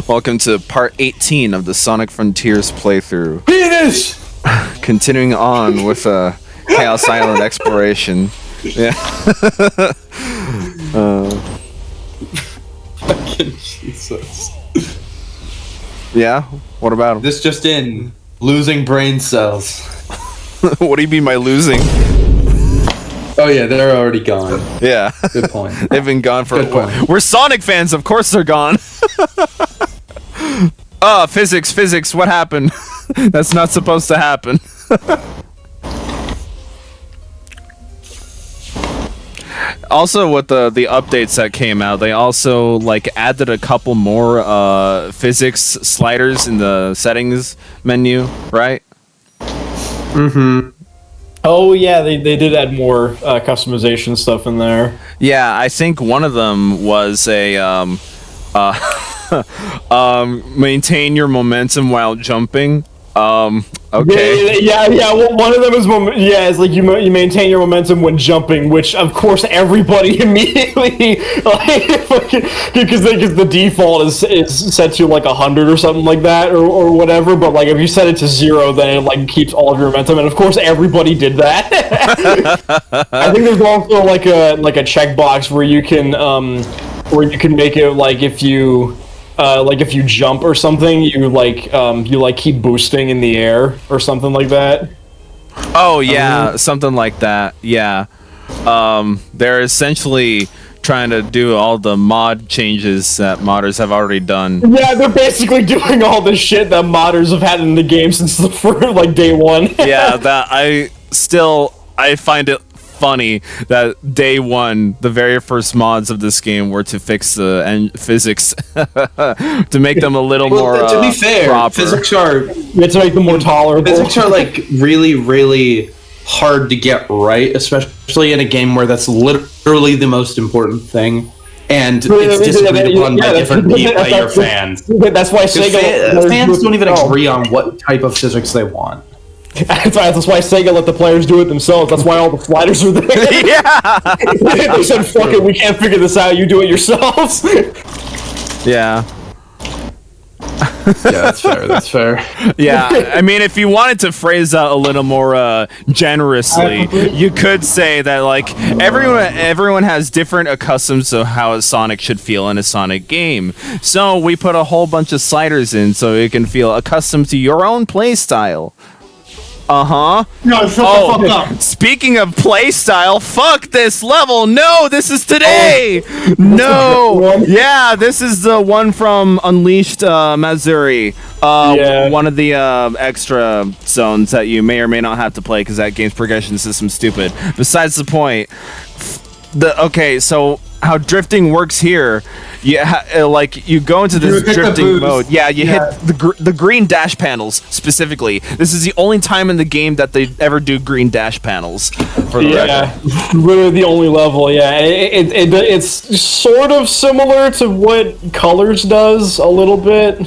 Welcome to part 18 of the Sonic Frontiers playthrough. Penis! Continuing on with Chaos Island exploration. Yeah. Fucking Jesus. Yeah? What about him? This just in. Losing brain cells. What do you mean by losing? Oh yeah, they're already gone. Yeah. Good point. They've been gone for a Good while. point. We're Sonic fans, of course they're gone. Physics, what happened? That's not supposed to happen. Also, with the updates that came out, they also like added a couple more physics sliders in the settings menu, right? Mm-hmm. Oh yeah, they did add more customization stuff in there. Yeah, I think one of them was a maintain your momentum while jumping. Okay. Yeah. Well, one of them is it's like you maintain your momentum when jumping, which of course everybody immediately because the default is set to like 100 or something like that or whatever. But like if you set it to 0, then it like keeps all of your momentum, and of course everybody did that. I think there's also like a checkbox where you can make it like if you jump or something, you keep boosting in the air or something like that. Oh yeah, something like that. Yeah. They're essentially trying to do all the mod changes that modders have already done. Yeah, they're basically doing all the shit that modders have had in the game since the first day one. Yeah, that I find it funny that day one, the very first mods of this game were to fix the physics to make them a little more to be fair, proper. physics are To make them more tolerable. Physics are like really, really hard to get right, especially in a game where that's literally the most important thing. And it's disagreed upon by different people, by your fans. That's why Sega fans don't even agree on what type of physics they want. That's why Sega let the players do it themselves. That's why all the sliders are there. Yeah. They said, "Fuck it, we can't figure this out. You do it yourselves." Yeah. Yeah, that's fair. That's fair. Yeah, I mean, if you wanted to phrase that a little more generously, you could say that like everyone has different accustoms to how a Sonic should feel in a Sonic game. So we put a whole bunch of sliders in so you can feel accustomed to your own play style. No, shut the fuck up. Speaking of playstyle, fuck this level. No, this is today. No. Yeah, this is the one from Unleashed Missouri. One of the extra zones that you may or may not have to play because that game's progression system's stupid. Besides the point, so how drifting works here, you go into this drifting mode. Yeah, you hit the green dash panels specifically. This is the only time in the game that they ever do green dash panels. Literally the only level. Yeah, it's sort of similar to what Colors does a little bit.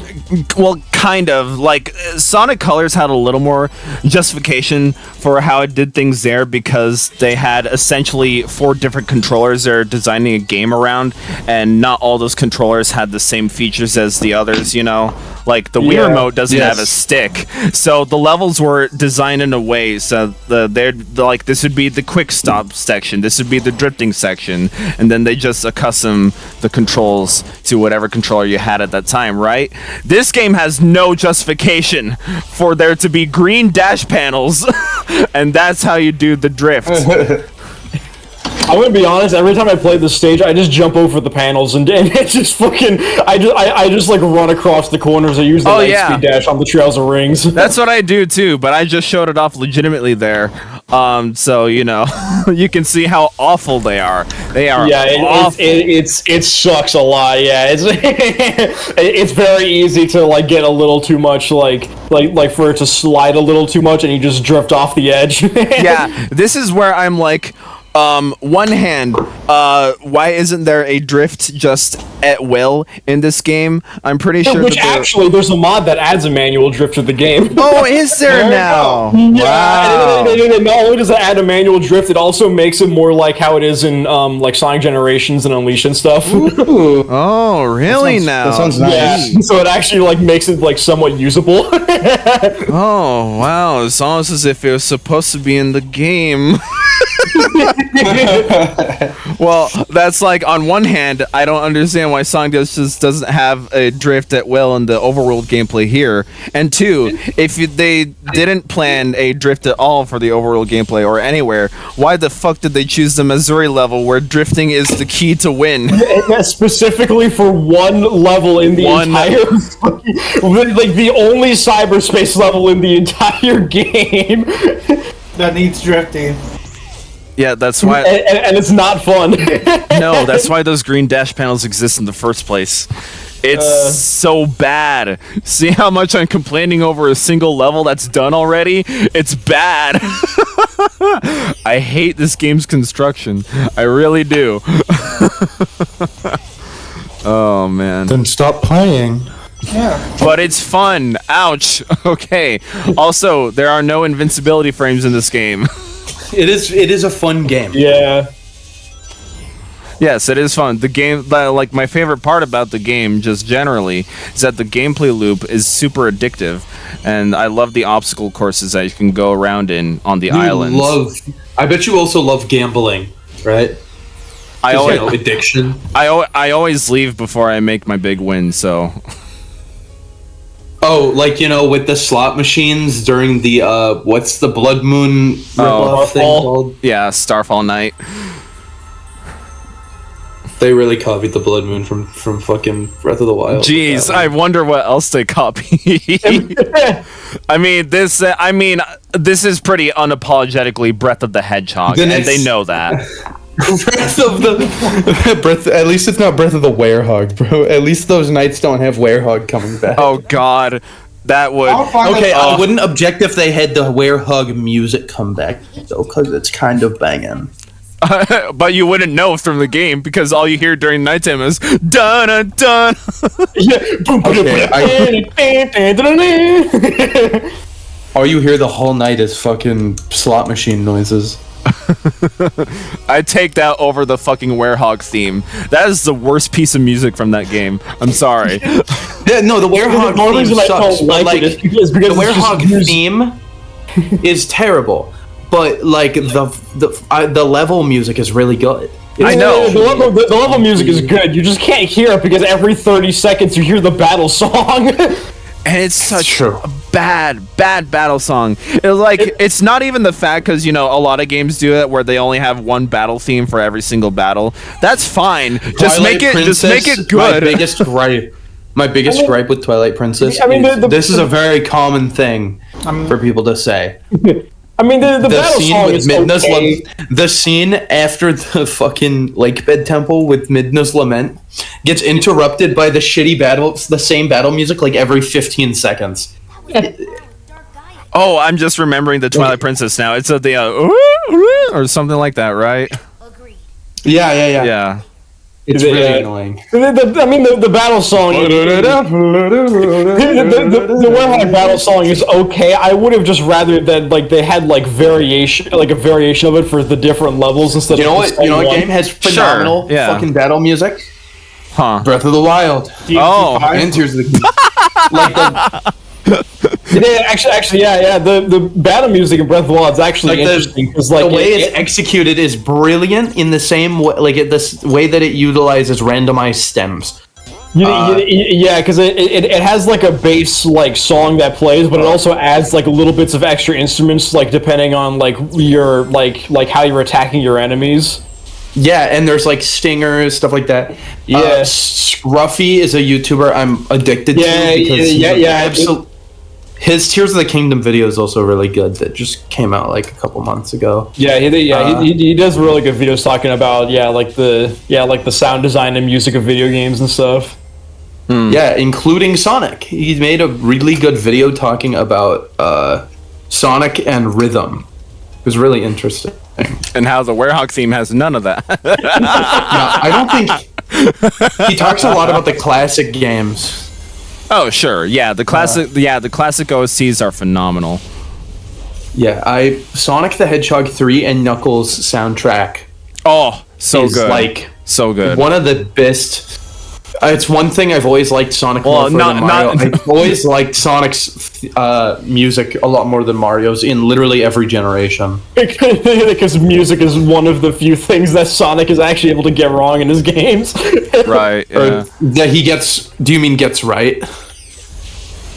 Well, kind of. Like Sonic Colors had a little more justification for how it did things there because they had essentially 4 different controllers they're designing a game around, and not all those controllers had the same features as the others, you know? Like the Wii remote doesn't have a stick. So the levels were designed in a way so this would be the quick stop section, this would be the drifting section, and then they just accustom the controls to whatever controller you had at that time, right? This game has no justification for there to be green dash panels, and that's how you do the drift. I'm gonna be honest. Every time I play this stage, I just jump over the panels and it just fucking. I just like run across the corners. I use the light speed dash on the Trails of Rings. That's what I do too, but I just showed it off legitimately there. So you know, you can see how awful they are. They are. Yeah, awful. It sucks a lot. Yeah, it's very easy to like get a little too much, like for it to slide a little too much, and you just drift off the edge. Yeah, this is where I'm like. One hand, Why isn't there a drift just at will in this game? I'm pretty sure. Which actually, there's a mod that adds a manual drift to the game. Oh, is there now? Wow. And not only does it add a manual drift, it also makes it more like how it is in like Sonic Generations and Unleashed and stuff. Ooh. Oh, really? Now That sounds nice. Yeah, so it actually like makes it like somewhat usable. Oh, wow! It's almost as if it was supposed to be in the game. Well, that's like, on one hand, I don't understand why Sonic just doesn't have a drift at will in the overworld gameplay here. And two, if they didn't plan a drift at all for the overworld gameplay or anywhere, why the fuck did they choose the Missouri level where drifting is the key to win? Specifically for one level in the entire like the only cyberspace level in the entire game that needs drifting. Yeah, that's why. And it's not fun. No, that's why those green dash panels exist in the first place. It's so bad. See how much I'm complaining over a single level that's done already? It's bad. I hate this game's construction. I really do. Oh, man. Then stop playing. Yeah. But it's fun. Ouch. Okay. Also, there are no invincibility frames in this game. It is a fun game. Yeah. Yes, it is fun. The game, like, my favorite part about the game, just generally, is that the gameplay loop is super addictive, and I love the obstacle courses that you can go around in on the islands. I bet you also love gambling, right? I always, addiction. I always leave before I make my big win, so. Oh, like, with the slot machines during the what's the Blood Moon ripoff thing called? Yeah, Starfall Night. They really copied the Blood Moon from fucking Breath of the Wild. Jeez, I wonder what else they copied. I mean, this is pretty unapologetically Breath of the Hedgehog, and they know that. Breath of the Breath. At least it's not Breath of the Werehog, bro. At least those knights don't have Werehog coming back. Oh God, that would. Okay, I wouldn't object if they had the Werehog music come back though, because it's kind of banging. But you wouldn't know from the game because all you hear during nighttime is dun dun dun. All you hear the whole night is fucking slot machine noises. I take that over the fucking Werehog theme. That is the worst piece of music from that game. I'm sorry. Yeah, no, the Werehog theme sucks, but like the Werehog theme is terrible. But like the level music is really good. I know. The level music is good. You just can't hear it because every 30 seconds you hear the battle song. And it's such a bad battle song. It's not even the fact because a lot of games do it where they only have one battle theme for every single battle. That's fine. Just make it good. My biggest gripe with Twilight Princess. This is a very common thing for people to say. I mean, the battle song is okay. The scene after the fucking Lakebed Temple with Midna's Lament gets interrupted by the same battle music like every 15 seconds. Oh, I'm just remembering the Twilight Princess now. It's the or something like that, right? Yeah. It's really annoying. The battle song. The Werehog battle song is okay. I would have just rather that they had a variation of it for the different levels instead. You know what game has phenomenal fucking battle music? Huh? Breath of the Wild. And Tears of the Kingdom. The battle music in Breath of the Wild is actually interesting because the way it's executed is brilliant in the same way, this way that it utilizes randomized stems. Because it has a bass song that plays, but it also adds little bits of extra instruments depending on your how you're attacking your enemies. Yeah, and there's stingers, stuff like that. Yeah, Scruffy is a YouTuber I'm addicted to. Absolutely. His Tears of the Kingdom video is also really good. That just came out a couple months ago. He does really good videos talking about the sound design and music of video games and stuff. Yeah, including Sonic. He made a really good video talking about Sonic and rhythm. It was really interesting. And how the Werehog theme has none of that. Yeah, I don't think he talks a lot about the classic games. Oh, sure. Yeah, the classic OSTs are phenomenal. Yeah, Sonic the Hedgehog 3 and Knuckles soundtrack. Oh, so is good. Like so good. One of the best. It's one thing I've always liked Sonic more than Mario. I've always liked Sonic's music a lot more than Mario's in literally every generation. Because music is one of the few things that Sonic is actually able to get wrong in his games. Right. Yeah. Or that he gets. Do you mean gets right?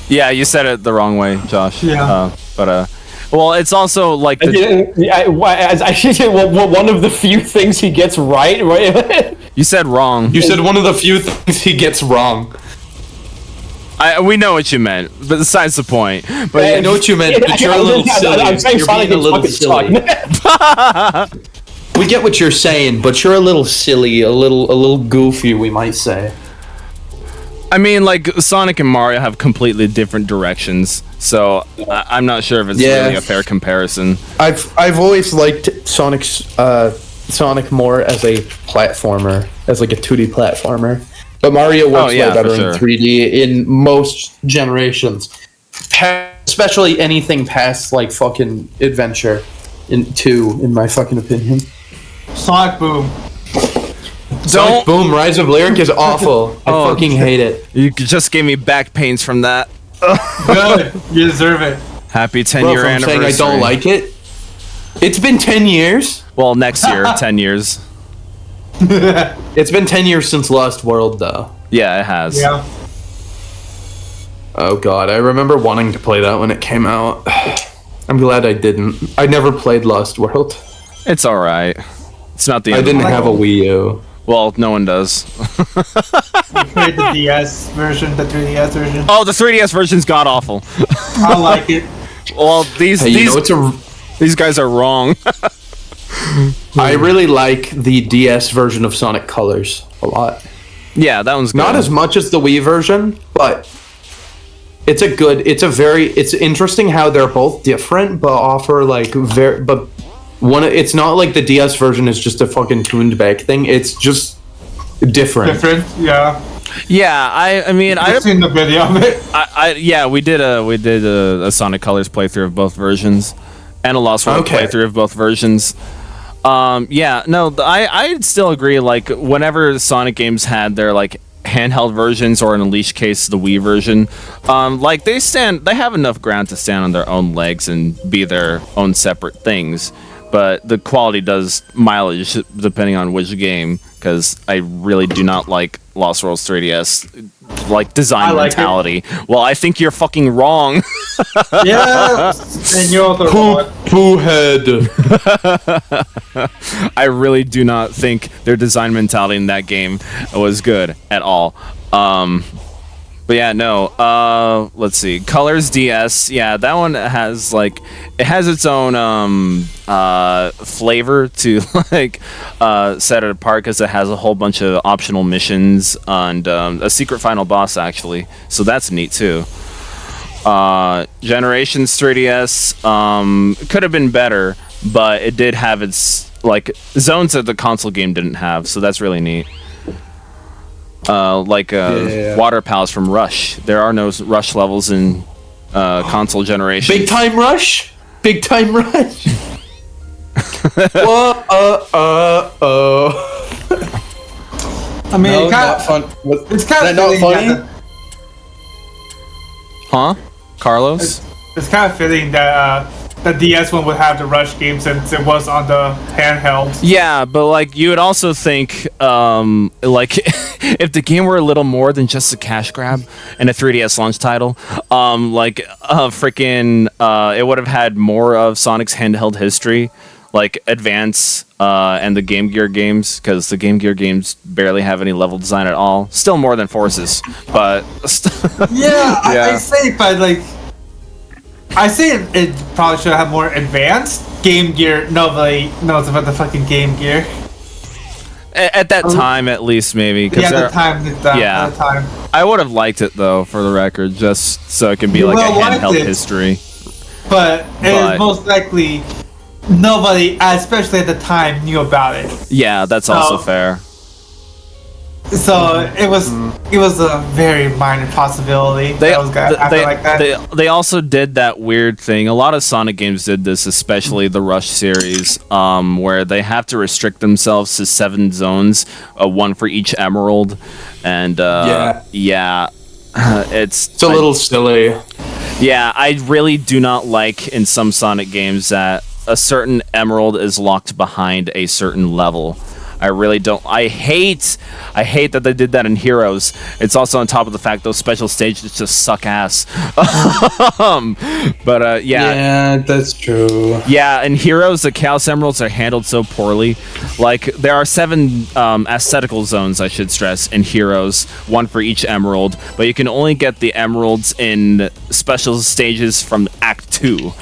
Yeah, you said it the wrong way, Josh. Yeah. Well, it's also like one of the few things he gets right? You said wrong. You said one of the few things he gets wrong. We know what you meant, but besides the point. But I know what you meant, but you're a little silly. I'm saying You're Sonic being a little is silly. We get what you're saying, but you're a little silly, a little goofy, we might say. I mean, like, Sonic and Mario have completely different directions, so I'm not sure if it's really a fair comparison. I've always liked Sonic more as a platformer, as like a 2D platformer. But Mario works way better in 3D in most generations. Especially anything past like fucking Adventure in 2, in my fucking opinion. Sonic Boom. Sonic Boom, Rise of Lyric is awful. I fucking hate it. You just gave me back pains from that. Good. You deserve it. Happy 10-year anniversary. Saying I don't like it. It's been 10 years. Well, next year, 10 years. It's been 10 years since Lost World, though. Yeah, it has. Yeah. Oh god, I remember wanting to play that when it came out. I'm glad I didn't. I never played Lost World. It's alright. It's not the end I didn't of the have a world. Wii U. Well, no one does. You played the DS version, the 3DS version. Oh, the 3DS version's god-awful. I like it. Well, these guys are wrong. I really like the DS version of Sonic Colors a lot. Yeah, that one's good. Not as much as the Wii version, but it's interesting how they're both different, but offer like it's not like the DS version is just a fucking tuned back thing. It's just different. Yeah. Yeah, I mean, I've seen the video of it. We did a Sonic Colors playthrough of both versions, and a Lost World playthrough of both versions. I'd still agree. Like, whenever Sonic games had their like handheld versions, or in Unleashed case the Wii version, like they have enough ground to stand on their own legs and be their own separate things. But the quality does mileage depending on which game, because I really do not like Lost World's 3DS like design mentality. Well, I think you're fucking wrong. Yeah, and you're also wrong. Poo head. I really do not think their design mentality in that game was good at all. But yeah, no. Let's see. Colors DS. Yeah, that one has like it has its own flavor to like set it apart, because it has a whole bunch of optional missions and a secret final boss actually. So that's neat too. Generations 3DS could have been better, but it did have its like zones that the console game didn't have. So that's really neat. Water Palace from Rush. There are no Rush levels in console generation. Big Time Rush? Big Time Rush? Whoa, I mean, no, it's not fun. It's kind of not funny. Huh? Carlos? It's kind of fitting that the DS one would have the Rush game since it was on the handheld. Yeah, but like you would also think like if the game were a little more than just a cash grab and a 3DS launch title, it would have had more of Sonic's handheld history, like Advance and the Game Gear games, because the Game Gear games barely have any level design at all. Still more than Forces, but I say, but like I say it probably should have more advanced. Game Gear, nobody knows about the fucking Game Gear. At that time, at least, maybe. At the time. I would have liked it, though, for the record, just so it can be like a handheld history. But it is most likely nobody, especially at the time, knew about it. Yeah, that's also fair. So it was a very minor possibility that was gonna happen like that. They also did that weird thing. A lot of Sonic games did this, especially the Rush series, where they have to restrict themselves to 7 zones, 1 for each emerald, and it's a little silly. Yeah, I really do not like in some Sonic games that a certain emerald is locked behind a certain level. I really don't. I hate that they did that in Heroes. It's also on top of the fact those special stages just suck ass. Yeah, that's true. Yeah, in Heroes, the Chaos Emeralds are handled so poorly. Like, there are 7 aesthetical zones, I should stress, in Heroes, 1 for each emerald, but you can only get the emeralds in special stages from Act 2.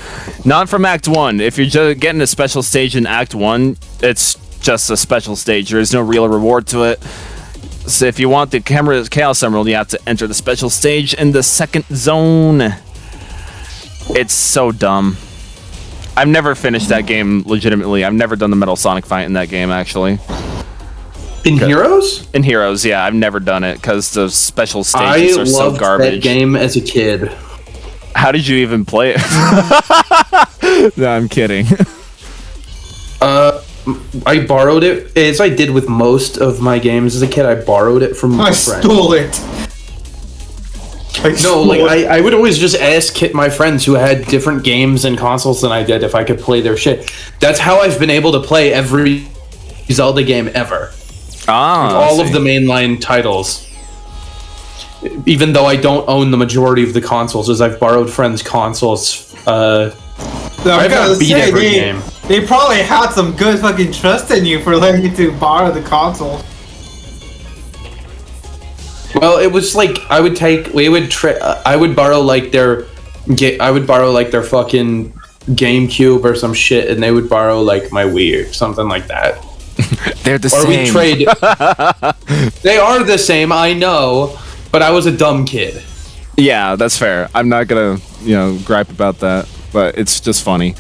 Not from Act 1. If you're just getting a special stage in Act 1, it's just a special stage. There's no real reward to it. So if you want the Chaos Emerald, you have to enter the special stage in the 2nd zone. It's so dumb. I've never finished that game legitimately. I've never done the Metal Sonic fight in that game, actually. In Heroes? In Heroes, yeah. I've never done it because the special stages are so garbage. I loved that game as a kid. How did you even play it? No, I'm kidding. I borrowed it, as I did with most of my games as a kid. I borrowed it from my friend. Stole it. I would always just ask my friends who had different games and consoles than I did if I could play their shit. That's how I've been able to play every Zelda game ever. All of the mainline titles. Even though I don't own the majority of the consoles, as I've borrowed friends' consoles. I've got to beat every game. They probably had some good fucking trust in you for letting you to borrow the console. Well, it was like I would borrow like their fucking GameCube or some shit, and they would borrow like my Wii or something like that. They're the same. Or we trade. They are the same, I know, but I was a dumb kid. Yeah, that's fair. I'm not gonna, gripe about that, but it's just funny.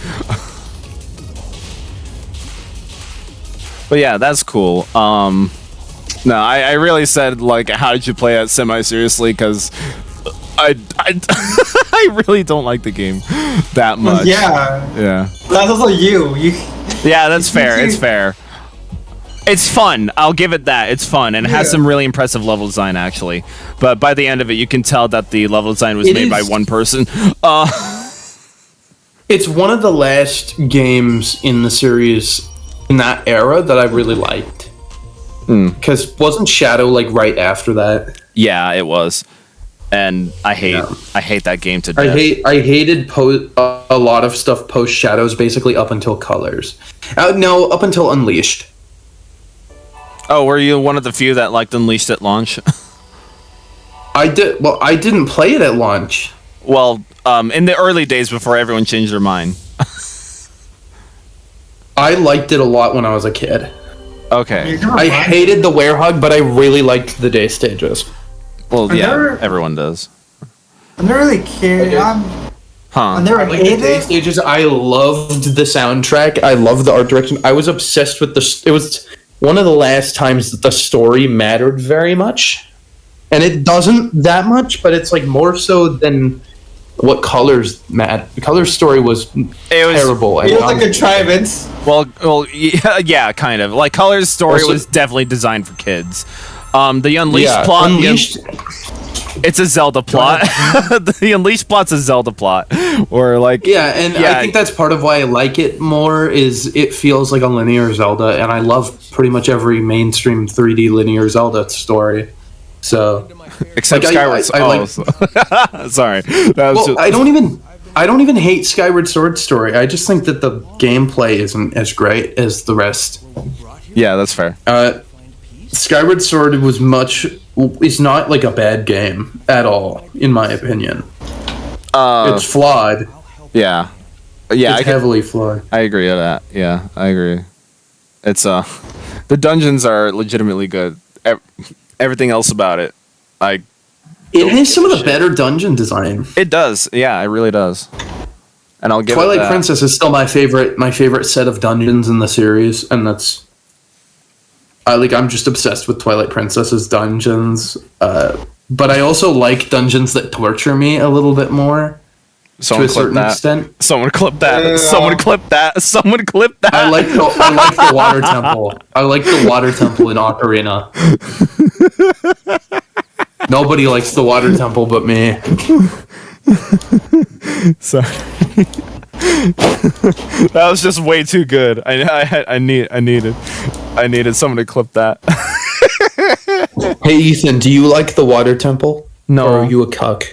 But yeah, that's cool. No, I really said, like, how did you play it semi-seriously, because I really don't like the game that much. Yeah. That's also you. Yeah, that's fair. It's fair. It's fun. I'll give it that. It's fun, and it has some really impressive level design, actually. But by the end of it, you can tell that the level design was made by one person. It's one of the last games in the series in that era that I really liked. Because wasn't Shadow like right after that? Yeah, it was. And I hate that game to death. I hated a lot of stuff post Shadows, basically up until Colors. No, up until Unleashed. Oh, were you one of the few that liked Unleashed at launch? I did. Well, I didn't play it at launch. Well, in the early days before everyone changed their mind. I liked it a lot when I was a kid. Okay. I hated the Werehog, but I really liked the day stages. Well, everyone does. I never really cared. I never hated the day stages. I loved the soundtrack. I loved the art direction. I was obsessed with it was one of the last times that the story mattered very much. And it doesn't that much, but it's like more so than what Colors the Colors story was terrible. It was like a contrivance. Well, yeah, kind of. Like Colors' story was definitely designed for kids. The Unleashed plot, it's a Zelda plot. The Unleashed plot's a Zelda plot, or like I think that's part of why I like it more. Is it feels like a linear Zelda, and I love pretty much every mainstream 3D linear Zelda story. So, except Skyward Sword. Sorry. I don't even hate Skyward Sword story. I just think that the gameplay isn't as great as the rest. Yeah, that's fair. Skyward Sword is not like a bad game at all, in my opinion. It's flawed. Yeah. It's heavily flawed. I agree with that. Yeah, I agree. It's the dungeons are legitimately good. Everything else about it, it has some of the better dungeon design. It does. Yeah, it really does. and I'll give Twilight Princess is still my favorite set of dungeons in the series, and that's I'm just obsessed with Twilight Princess's dungeons. But I also like dungeons that torture me a little bit more. To a certain extent. Someone clip that. Yeah. Someone clip that. Someone clip that. I like the water temple. I like the water temple in Ocarina. Nobody likes the water temple but me. Sorry. That was just way too good. I needed someone to clip that. Hey Ethan, do you like the water temple? No. Or are you a cuck?